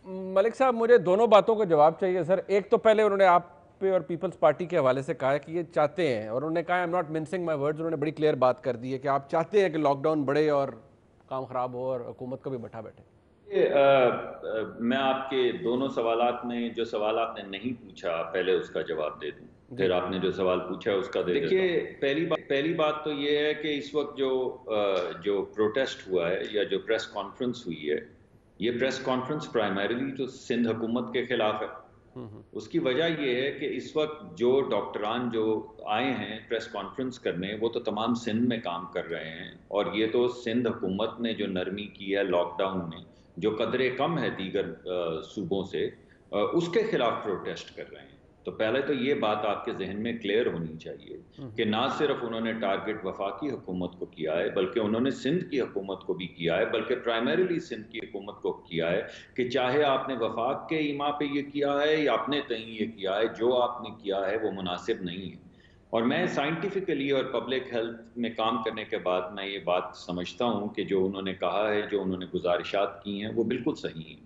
मलिक साहब, मुझे दोनों बातों का जवाब चाहिए सर। एक तो पहले उन्होंने आप पे और पीपल्स पार्टी के हवाले से कहा है कि ये चाहते हैं, और उन्होंने कहा I am not mincing my words, उन्होंने बड़ी क्लियर बात कर दी है कि आप चाहते हैं कि लॉकडाउन बढ़े और काम खराब हो और हुकूमत को भी बैठा बैठे। मैं आपके दोनों सवालात में जो सवाल आपने नहीं पूछा पहले उसका जवाब दे दूं, जी। फिर आपने जो सवाल पूछा उसका दे देता हूं। देखिए, पहली बात तो ये है कि इस वक्त जो प्रोटेस्ट हुआ है या जो प्रेस कॉन्फ्रेंस हुई है, ये प्रेस कॉन्फ्रेंस प्राइमरीली तो सिंध हुकूमत के खिलाफ है। उसकी वजह यह है कि इस वक्त जो डॉक्टरान जो आए हैं प्रेस कॉन्फ्रेंस करने, वो तो तमाम सिंध में काम कर रहे हैं, और ये तो सिंध हुकूमत ने जो नरमी की है लॉकडाउन में, जो कदरे कम है दीगर सूबों से, उसके खिलाफ प्रोटेस्ट कर रहे हैं। तो पहले तो ये बात आपके जहन में क्लियर होनी चाहिए कि ना सिर्फ उन्होंने टारगेट वफाकी हुकूमत को किया है, बल्कि उन्होंने सिंध की हुकूमत को भी किया है, बल्कि प्राइमरीली सिंध की हुकूमत को किया है कि चाहे आपने वफाक के ईमा पे ये किया है या अपने तहीं ये किया है, जो आपने किया है वो मुनासिब नहीं है। और मैं साइंटिफिकली और पब्लिक हेल्थ में काम करने के बाद मैं ये बात समझता हूँ कि जो उन्होंने कहा है, जो उन्होंने गुजारिशात की हैं, वो बिल्कुल सही हैं।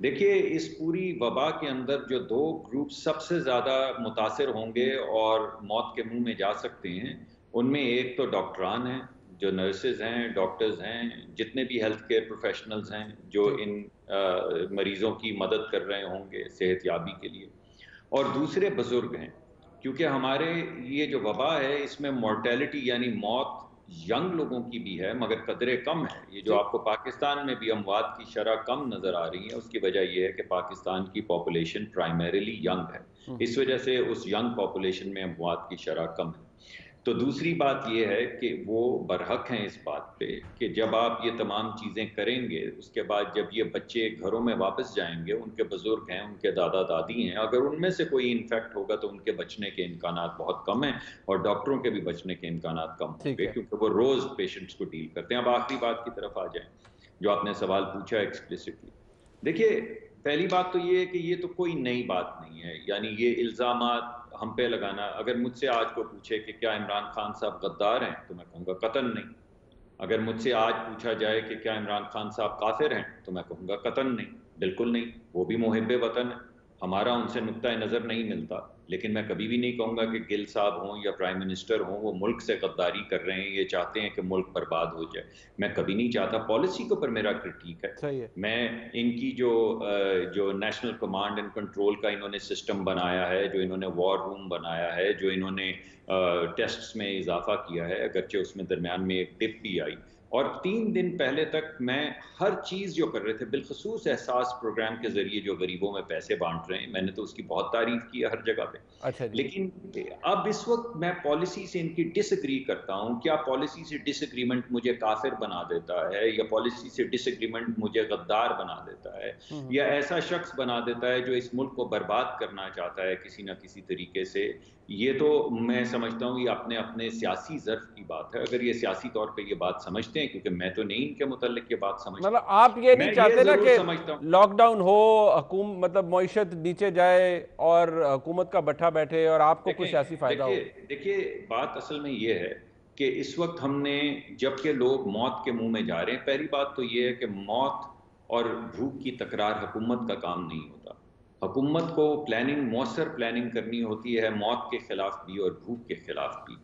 देखिए, इस पूरी वबा के अंदर जो दो ग्रुप सबसे ज़्यादा मुतासिर होंगे और मौत के मुंह में जा सकते हैं, उनमें एक तो डॉक्टरान हैं, जो नर्सेज हैं, डॉक्टर्स हैं, जितने भी हेल्थ केयर प्रोफेशनल्स हैं जो जी। इन मरीजों की मदद कर रहे होंगे सेहतयाबी के लिए, और दूसरे बुजुर्ग हैं। क्योंकि हमारे ये जो वबा है, इसमें मोर्टेलिटी यानी मौत यंग लोगों की भी है, मगर कदरे कम है। ये जो जी। आपको पाकिस्तान में भी अमवात की शरह कम नजर आ रही है, उसकी वजह यह है कि पाकिस्तान की पॉपुलेशन प्राइमरीली यंग है। इस वजह से उस यंग पॉपुलेशन में अमवात की शरह कम है। तो दूसरी बात यह है कि वो बरहक हैं इस बात पे कि जब आप ये तमाम चीज़ें करेंगे, उसके बाद जब ये बच्चे घरों में वापस जाएंगे, उनके बुजुर्ग हैं, उनके दादा दादी हैं, अगर उनमें से कोई इन्फेक्ट होगा तो उनके बचने के इम्कानात बहुत कम हैं, और डॉक्टरों के भी बचने के इम्कानात कम ठीक होंगे, है। क्योंकि वो रोज़ पेशेंट्स को डील करते हैं। अब आखिरी बात की तरफ आ जाए, जो आपने सवाल पूछा एक्सप्लिसिटली। देखिए, पहली बात तो ये है कि ये तो कोई नई बात नहीं है, यानी ये इल्ज़ामात हम पे लगाना। अगर मुझसे आज को पूछे कि क्या इमरान खान साहब गद्दार हैं, तो मैं कहूँगा कतन नहीं। अगर मुझसे आज पूछा जाए कि क्या इमरान खान साहब काफिर हैं, तो मैं कहूँगा कतन नहीं, बिल्कुल नहीं। वो भी मुहिब्बे वतन है, हमारा उनसे नुक्ता नज़र नहीं मिलता। लेकिन मैं कभी भी नहीं कहूँगा कि गिल साहब हों या प्राइम मिनिस्टर हों वो मुल्क से गद्दारी कर रहे हैं, ये चाहते हैं कि मुल्क बर्बाद हो जाए। मैं कभी नहीं चाहता। पॉलिसी के ऊपर मेरा क्रिटिक है। सही है। मैं इनकी जो नेशनल कमांड एंड कंट्रोल का इन्होंने सिस्टम बनाया है, जो इन्होंने वॉर रूम बनाया है, जो इन्होंने टेस्ट्स में इजाफा किया है, अगरचे उसमें दरमियान में एक डिप भी आई, और 3 दिन पहले तक मैं हर चीज़ जो कर रहे थे, बिलखसूस एहसास प्रोग्राम के जरिए जो गरीबों में पैसे बांट रहे हैं, मैंने तो उसकी बहुत तारीफ की है हर जगह पे। अच्छा जी। लेकिन अब इस वक्त मैं पॉलिसी से इनकी डिसएग्री करता हूं। क्या पॉलिसी से डिसएग्रीमेंट मुझे काफिर बना देता है, या पॉलिसी से डिसएग्रीमेंट मुझे गद्दार बना देता है, या ऐसा शख्स बना देता है जो इस मुल्क को बर्बाद करना चाहता है किसी ना किसी तरीके से? ये तो मैं समझता हूँ ये अपने अपने सियासी ज़र्फ की बात है। अगर ये सियासी तौर पे ये बात समझते हैं, क्योंकि मैं तो नहीं इनके मुतल्लिक ये बात मतलब समझता, आप ये नहीं मैं ये चाहते ना ज़रूर कि समझता हूँ। लॉकडाउन हो, हुकूम मतलब मईशत नीचे जाए और हुकूमत का बैठा बैठे और आपको कुछ सियासी देखें, फायदा देखिए, हो। देखिए, बात असल में ये है कि इस वक्त हमने, जबकि लोग मौत के मुंह में जा रहे हैं, पहली बात तो ये है कि मौत और भूख की तकरार हुकूमत का काम नहीं होता। हुकूमत को प्लानिंग, मौसर प्लानिंग करनी होती है, मौत के खिलाफ भी और भूख के खिलाफ भी।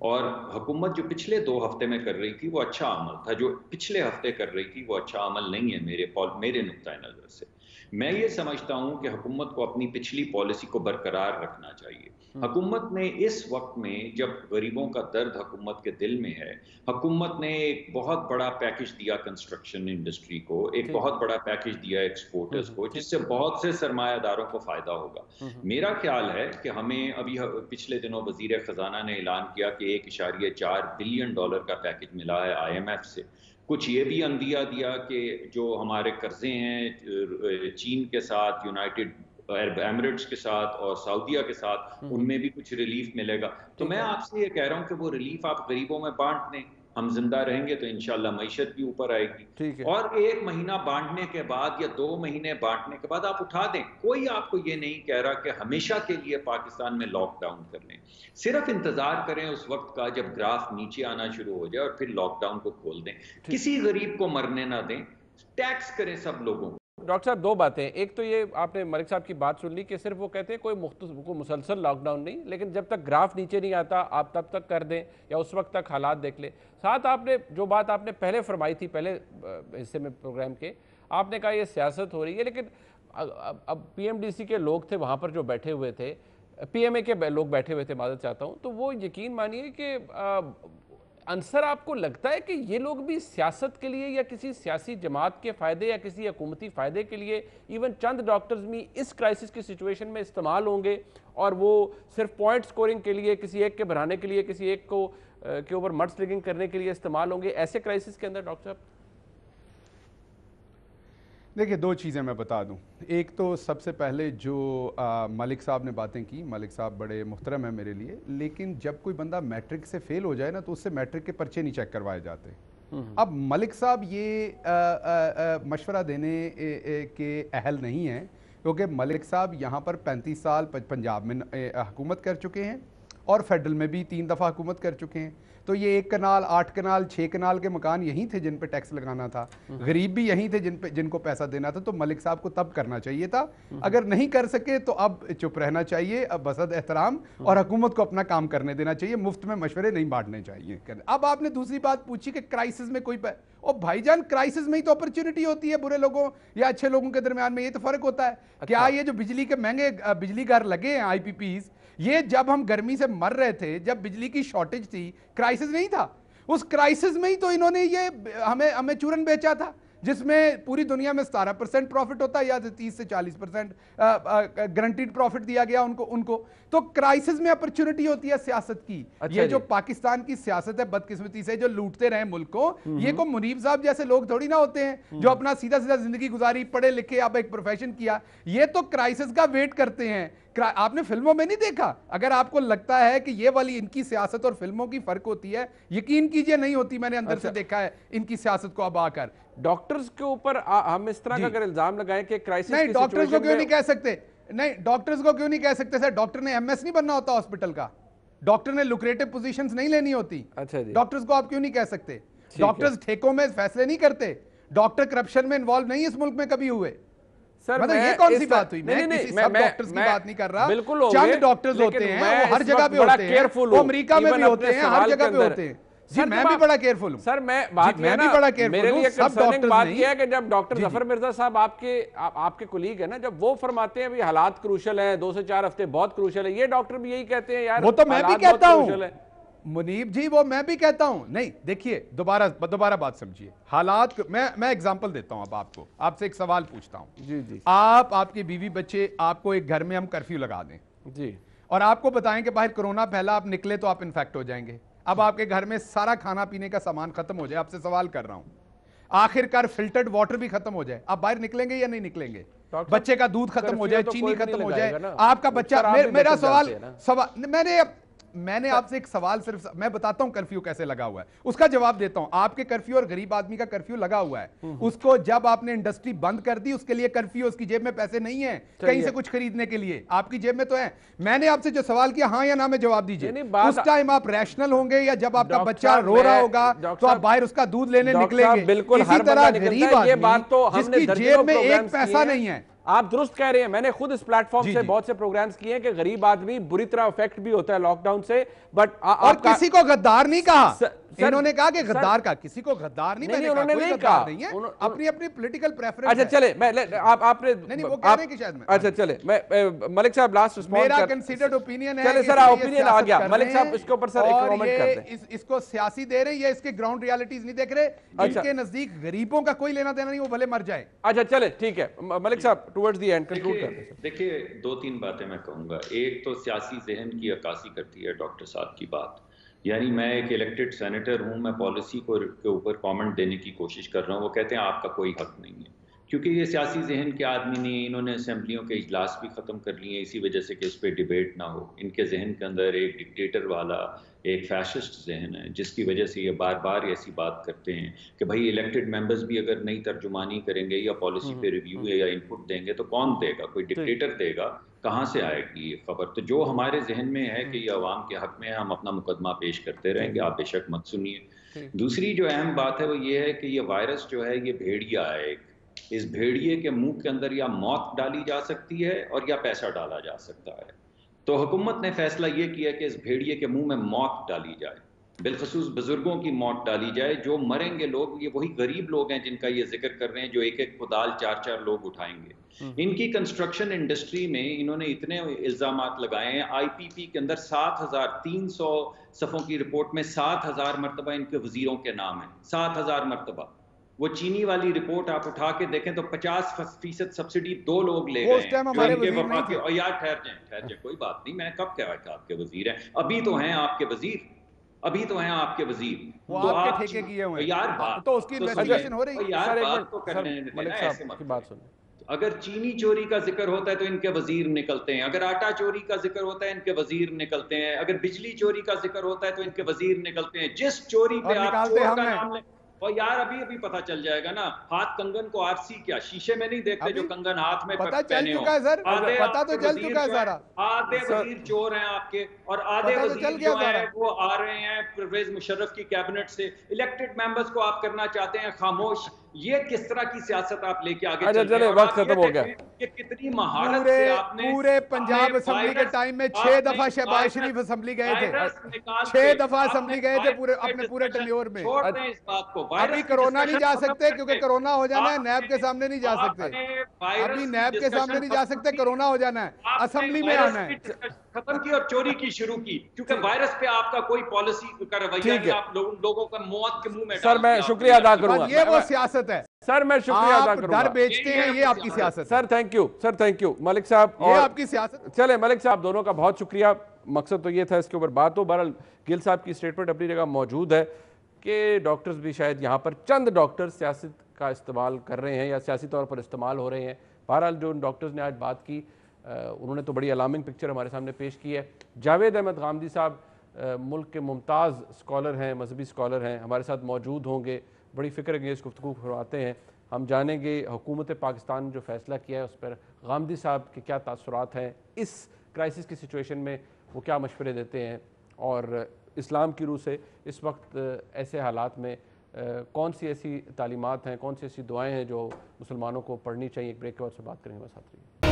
और हुकूमत जो पिछले 2 हफ्ते में कर रही थी वो अच्छा अमल था, जो पिछले हफ्ते कर रही थी वो अच्छा अमल नहीं है मेरे नुक्ता नज़र से। मैं ये समझता हूं कि हुकूमत को अपनी पिछली पॉलिसी को बरकरार रखना चाहिए। हुकूमत ने इस वक्त में, जब गरीबों का दर्द हुकूमत के दिल में है, हुकूमत ने एक बहुत बड़ा पैकेज दिया कंस्ट्रक्शन इंडस्ट्री को, एक ठीक। बहुत बड़ा पैकेज दिया एक्सपोर्टर्स को, ठीक। जिससे बहुत से सरमायादारों को फायदा होगा। मेरा ख्याल है कि हमें अभी पिछले दिनों वजीर खजाना ने ऐलान किया कि $1.4 बिलियन का पैकेज मिला है IMF से। कुछ ये भी अंदिया दिया कि जो हमारे कर्जे हैं चीन के साथ, यूनाइटेड अरब एमिरेट्स के साथ और सऊदीया के साथ, उनमें भी कुछ रिलीफ मिलेगा। तो ठीक मैं है। आपसे ये कह रहा हूं कि वो रिलीफ आप गरीबों में बांट दें। हम जिंदा रहेंगे तो इंशाल्लाह मईशत भी ऊपर आएगी। ठीक है। और 1 महीना बांटने के बाद या 2 महीने बांटने के बाद आप उठा दें। कोई आपको ये नहीं कह रहा कि हमेशा के लिए पाकिस्तान में लॉकडाउन कर लें। सिर्फ इंतजार करें उस वक्त का जब ग्राफ नीचे आना शुरू हो जाए, और फिर लॉकडाउन को खोल दें। ठीक। किसी गरीब को मरने ना दें। टैक्स करें सब लोगों को। डॉक्टर साहब दो बातें, एक तो ये आपने मलिक साहब की बात सुन ली कि सिर्फ वो कहते हैं कोई मुसलसल लॉकडाउन नहीं, लेकिन जब तक ग्राफ नीचे नहीं आता आप तब तक कर दें या उस वक्त तक हालात देख लें। साथ आपने जो बात आपने पहले फरमाई थी, पहले हिस्से में प्रोग्राम के, आपने कहा ये सियासत हो रही है, लेकिन अब पीएमडीसी के लोग थे वहाँ पर जो बैठे हुए थे, पीएमए के लोग बैठे हुए थे, माजरत चाहता हूँ, तो वो यकीन मानिए कि आंसर आपको लगता है कि ये लोग भी सियासत के लिए या किसी सियासी जमात के फ़ायदे या किसी हुकूमती फ़ायदे के लिए इवन चंद डॉक्टर्स भी इस क्राइसिस की सिचुएशन में इस्तेमाल होंगे और वो सिर्फ पॉइंट स्कोरिंग के लिए, किसी एक के बढ़ाने के लिए, किसी एक को के ऊपर मड स्लिंगिंग करने के लिए इस्तेमाल होंगे ऐसे क्राइसिस के अंदर? डॉक्टर साहब देखिए, दो चीज़ें मैं बता दूं। एक तो सबसे पहले जो मलिक साहब ने बातें की, मलिक साहब बड़े मुहतरम है मेरे लिए, लेकिन जब कोई बंदा मैट्रिक से फेल हो जाए ना तो उससे मैट्रिक के पर्चे नहीं चेक करवाए जाते। अब मलिक साहब ये मशवरा देने के अहल नहीं हैं, क्योंकि मलिक साहब यहाँ पर 35 साल पंजाब में हुकूमत कर चुके हैं और फेडरल में भी 3 दफ़ा हुकूमत कर चुके हैं। तो ये 1 कनाल, 8 कनाल, 6 कनाल के मकान यहीं थे जिन पे टैक्स लगाना था, गरीब भी यहीं थे जिनको पैसा देना था। तो मलिक साहब को तब करना चाहिए था। अगर नहीं कर सके तो अब चुप रहना चाहिए, अब बसद एहतराम, और हुकूमत को अपना काम करने देना चाहिए, मुफ्त में मशवरे नहीं बांटने चाहिए। अब आपने दूसरी बात पूछी कि क्राइसिस में कोई ओ भाईजान, क्राइसिस में ही तो अपॉर्चुनिटी होती है बुरे लोगों या अच्छे लोगों के दरमियान में, ये तो फर्क होता है। अच्छा। क्या ये जो बिजली के महंगे बिजली घर लगे हैं IPPs, ये जब हम गर्मी से मर रहे थे, जब बिजली की शॉर्टेज थी, क्राइसिस नहीं था? उस क्राइसिस में ही तो इन्होंने ये हमें चूरन बेचा था, जिसमें पूरी दुनिया में 17% प्रॉफिट होता है या 30 से 40% गारंटीड प्रॉफिट दिया गया उनको। तो क्राइसिस में अपॉर्चुनिटी होती है सियासत की। अच्छा, ये जो पाकिस्तान की सियासत है बदकिस्मती से, जो लूटते रहे मुल्क को, ये को मुनीब साहब जैसे लोग थोड़ी ना होते हैं जो अपना सीधा सीधा जिंदगी गुजारी, पढ़े लिखे, अब एक प्रोफेशन किया। ये तो क्राइसिस का वेट करते हैं। आपने फिल्मों में नहीं देखा? अगर आपको लगता है कि ये वाली इनकी सियासत और फिल्मों की फर्क होती है, यकीन कीजिए नहीं होती। मैंने अंदर से देखा है इनकी सियासत को। अब आकर डॉक्टर्स के ऊपर हम इस तरह का अगर इल्जाम लगाएं कि क्राइसिस नहीं, डॉक्टर्स को क्यों नहीं कह सकते? नहीं, डॉक्टर्स को क्यों नहीं कह सकते? सर, डॉक्टर ने MS नहीं बनना होता हॉस्पिटल का, डॉक्टर ने लुक्रेटिव पोजीशंस नहीं लेनी होती। अच्छा जी। डॉक्टर्स को आप क्यों नहीं कह सकते? डॉक्टर्स ठेकों में फैसले नहीं करते, डॉक्टर करप्शन में इन्वॉल्व नहीं इस मुल्क में कभी हुए। सर, मतलब ये कौन सी बात हुई? मैं किसी सब डॉक्टर्स की बात नहीं कर रहा। बिल्कुल चंद डॉक्टर्स होते हैं, वो हर जगह पे होते हैं, वो अमेरिका में भी होते हैं, हर जगह पे होते हैं। जी, मैं भी बड़ा केयरफुल हूं सर। मैं भी बड़ा केयरफुल हूं। सब डॉक्टर्स बात किया कि जब डॉक्टर जफर मिर्जा साहब आपके कोलीग है ना, जब वो फरमाते हैं भी हालात क्रूशल हैं, 2 से 4 हफ्ते बहुत क्रूशल है, ये डॉक्टर भी यही कहते हैं यार। वो तो मैं भी कहता हूं मुनीब जी, वो मैं भी कहता हूं। नहीं, देखिए, दोबारा बात समझिए। हालात मैं एग्जांपल देता हूं। अब आपसे एक सवाल पूछता हूं। जी जी। आपकी बीवी बच्चे, आपको एक घर में हम कर्फ्यू लगा दें जी, और आपको बताएं कि बाहर कोरोना फैला, आप निकले तो आप इन्फेक्ट हो जाएंगे। अब आपके घर में सारा खाना पीने का सामान खत्म हो जाए, आपसे सवाल कर रहा हूं, आखिरकार फिल्टर्ड वाटर भी खत्म हो जाए, आप बाहर निकलेंगे या नहीं निकलेंगे? बच्चे का दूध खत्म हो जाए, चीनी खत्म हो जाए, आपका बच्चा, मेरा सवाल मैंने आपसे एक सवाल सिर्फ मैं बताता हूं कर्फ्यू कैसे लगा हुआ है, उसका जवाब देता हूं। आपके कर्फ्यू और गरीब आदमी का कर्फ्यू लगा हुआ है। उसको जब आपने इंडस्ट्री बंद कर दी, उसके लिए कर्फ्यू, उसकी जेब में पैसे नहीं है कहीं से कुछ खरीदने के लिए, आपकी जेब में तो है। मैंने आपसे जो सवाल किया, हाँ या ना में जवाब दीजिए। उस टाइम आप रैशनल होंगे या जब आपका बच्चा रो रहा होगा तो आप बाहर उसका दूध लेने निकलेंगे? बिल्कुल। इसी तरह गरीब आदमी जिसकी जेब में एक पैसा नहीं है, आप दुरुस्त कह रहे हैं। मैंने खुद इस प्लेटफॉर्म से बहुत से प्रोग्राम्स किए हैं कि गरीब आदमी बुरी तरह अफेक्ट भी होता है लॉकडाउन से, बट और किसी को गद्दार नहीं कहा। इन्होंने कहा कि गद्दार का, किसी को गद्दार नहीं, मैंने उन्होंने नहीं कहा, नहीं है, अपनी अपनी पॉलिटिकल प्रेफरेंस। अच्छा चले, आपने नहीं, वो कह रहे हैं कि शायद मैं, अच्छा चले, मैं मलिक साहब लास्ट रिस्पॉन्ड, मेरा कंसीडर्ड ओपिनियन है। चले सर, ओपिनियन आ गया मलिक साहब, इसके ऊपर सर एक कमेंट कर दें। इसको सियासी दे रहे हैं या इसके ग्राउंड रियलिटीज नहीं देख रहे? इनके नजदीक गरीबों का कोई लेना देना नहीं, वो भले मर जाए। अच्छा चले, ठीक है मलिक साहब, टुवर्ड्स द एंड कंक्लूड करते हैं। देखिए, 2-3 बातें मैं कहूंगा। एक तो सियासी जहन की अक्कासी करती है डॉक्टर साहब की बात, यानी मैं एक इलेक्टेड सेनेटर हूं, मैं पॉलिसी के ऊपर कमेंट देने की कोशिश कर रहा हूं, वो कहते हैं आपका कोई हक नहीं है, क्योंकि ये सियासी जहन के आदमी नहीं, इन्होंने असेंबलियों के इजलास भी ख़त्म कर लिए इसी वजह से कि इस पर डिबेट ना हो। इनके जहन के अंदर एक डिक्टेटर वाला, एक फैशिस्ट जहन है, जिसकी वजह से ये बार बार ऐसी बात करते हैं कि भाई इलेक्टेड मेंबर्स भी अगर नई तर्जुमानी करेंगे या पॉलिसी पे रिव्यू या इनपुट देंगे तो कौन देगा? कोई डिक्टेटर देगा? कहाँ से आएगी ये खबर? तो जो हमारे जहन में है कि ये अवाम के हक में है, हम अपना मुकदमा पेश करते रहेंगे, आप बेशक मत सुनिए। दूसरी जो अहम बात है वो ये है कि ये वायरस जो है ये भेड़िया है, इस भेड़िए के मुंह के अंदर या मौत डाली जा सकती है और या पैसा डाला जा सकता है। तो हुकूमत ने फैसला ये किया कि इस भेड़िए के मुंह में मौत डाली जाए, बिलखसूस बुजुर्गों की मौत डाली जाए। जो मरेंगे लोग ये वही गरीब लोग हैं जिनका ये जिक्र कर रहे हैं, जो एक एक कुदाल 4-4 लोग उठाएंगे। इनकी कंस्ट्रक्शन इंडस्ट्री में इन्होंने इतने इल्जामात लगाए हैं। IPP के अंदर 7,300 सफ़ों की रिपोर्ट में 7,000 मरतबा इनके वजीरों के नाम है, 7,000 मरतबा। वो चीनी वाली रिपोर्ट आप उठा के देखें तो 50% सब्सिडी 2 लोग ले गए हैं। और यार ठहर जाए, कोई बात नहीं, मैं कब कहा कि आपके वजीर हैं? अभी तो हैं आपके वजीर, अभी तो हैं आपके वजीर। वो तो आपके ठेके किए हुए हैं यार, बात तो उसकी इन्वेस्टिगेशन हो रही है यार, बात तो करने देना, ऐसे मत बात सुनिए। अगर चीनी चोरी का जिक्र होता है तो इनके वजीर निकलते हैं, अगर आटा चोरी का जिक्र होता है इनके वजीर निकलते हैं, अगर बिजली चोरी का जिक्र होता है तो इनके वजीर निकलते हैं। जिस चोरी पे आप चोर का नाम ले, और यार अभी पता चल जाएगा ना। हाथ कंगन को आरसी क्या शीशे में नहीं देखते जो कंगन हाथ में पता चल चुका है सर, पता तो चल चुका है सारा। आधे वजीर चोर हैं आपके और आधे वजीर जो हैं वो आ रहे हैं परवेज मुशर्रफ की कैबिनेट से। इलेक्टेड मेंबर्स को आप करना चाहते हैं खामोश। ये किस तरह की सियासत आप लेके आगे चल रहे हैं? वक्त खत्म हो गया। ये कितनी महारत से आपने पूरे पंजाब असेंबली के टाइम में 6 दफा शहबाज शरीफ असेंबली गए थे, 6 दफा असेंबली गए थे पूरे अपने पूरे टेन्योर में। छोड़ दें इस बात को। अभी कोरोना नहीं जा सकते क्योंकि कोरोना हो जाना है, नैब के सामने नहीं जा सकते। अभी नैब के सामने नहीं जा सकते, कोरोना हो जाना है, असेंबली में आना है। खत्म की और चोरी की शुरू की, क्योंकि वायरस पे आपका कोई पॉलिसी का रवैया नहीं। आप लोगों का मौत के मुंह में। सर मैं शुक्रिया अदा करूंगा, ये वो सियासत है सर, मैं शुक्रिया अदा करूंगा। डर बेचते हैं, ये आपकी सियासत है sir. Thank you sir, thank you Malik साहब, ये आपकी सियासत। चले मलिक साहब दोनों का बहुत शुक्रिया। मकसद तो ये था इसके ऊपर बात हो। बहरहाल गिल साहब की स्टेटमेंट अपनी जगह मौजूद है कि डॉक्टर्स भी शायद यहाँ पर चंद डॉक्टर्स सियासत का इस्तेमाल कर रहे हैं या सियासी तौर पर इस्तेमाल हो रहे हैं। बहरहाल जो उन डॉक्टर्स ने आज बात की उन्होंने तो बड़ी अलार्मिंग पिक्चर हमारे सामने पेश की है। जावेद अहमद गामदी साहब मुल्क के मुमताज़ स्कॉलर हैं, मजहबी स्कॉलर हैं, हमारे साथ मौजूद होंगे। बड़ी फ़िक्र अंगेज़ गुफ्तगू करवाते हैं। हम जानेंगे हुकूमत पाकिस्तान ने जो फ़ैसला किया है उस पर गामदी साहब के क्या तासुरात हैं, इस क्राइसिस की सिचुएशन में वो क्या मशवरे देते हैं, और इस्लाम की रूह से इस वक्त ऐसे हालात में कौन सी ऐसी तालीमात हैं, कौन सी ऐसी दुआएँ हैं जो मुसलमानों को पढ़नी चाहिए। एक ब्रेक के बाद से बात करेंगे। बस साथ रहिए।